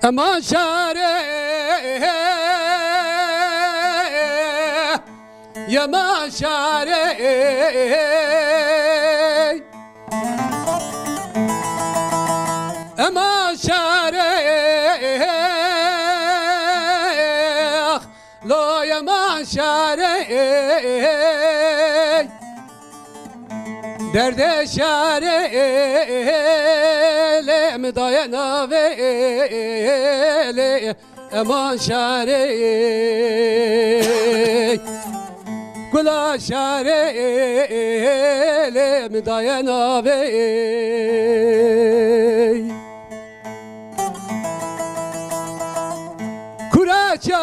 Aman şare yaman şare aman şare lo yaman şare derde şare mi dayanavele aman şare kula şare mi dayanavele kuraça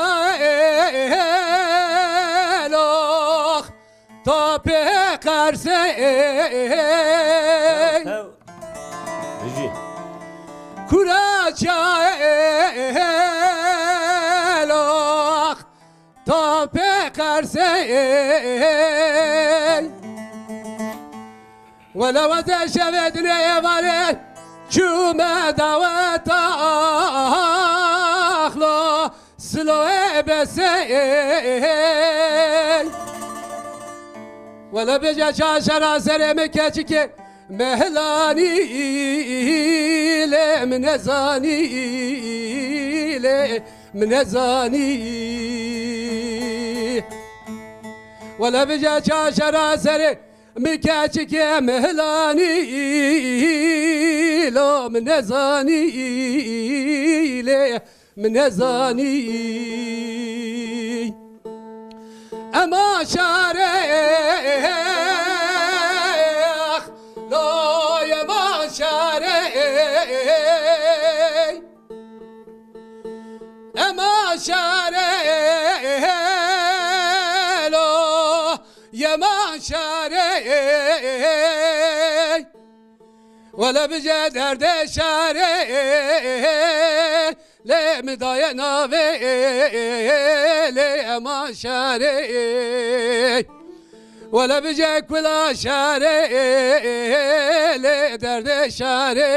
elok tope karse kuraça elok tope karse ولو تشهدنا يا مريض شو ما دعوت أخلو سلوى بسي ولا بجا شاشرا سرمك كي مهلاني لي من زاني لي من زاني ولا بجا شاشرا سرمك مكاتك يا مهلاني لو من زاني ليه من زاني أما شاريخ لو يا ما شاريخ أما شاريخ لو يا ما شاريخ ولا بجا درد شاري لي مداينا لي ما شاري ولا بجا كلا شاري لي درد شاري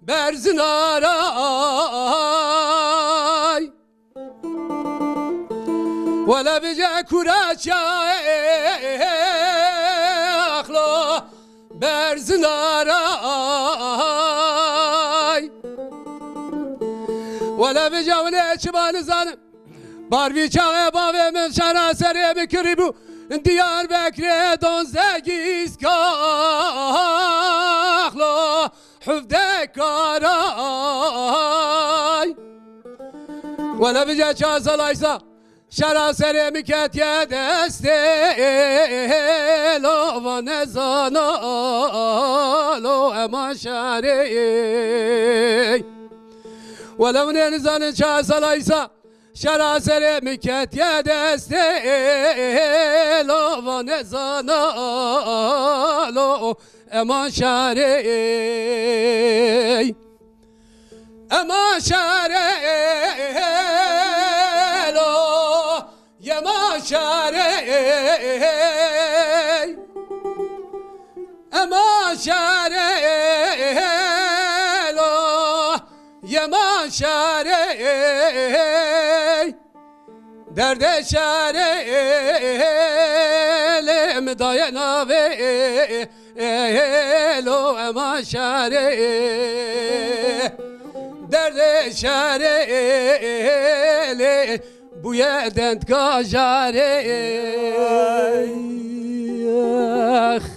Berzinaray ولا بجا كراچا اخلو برزناراي ولا بجا ولا چبان زانم باروی چاقه باوه من شرا سری بکریبو دیار بکره دونزگیز کاخلو حفده کاراي ولا بجا چازاlaysa شرا سری میکت یه دسته لو و نزانا لو اما شاری ولو نزان چازاlaysa شرا سری میکت یه دسته لو و نزانا لو اما شاری اما شاری لو يا ما شاري اما شاري لو يا ما شاري درد شاري لم داينا لو اما شاري درد شاري bu yerden kaçarım. Ih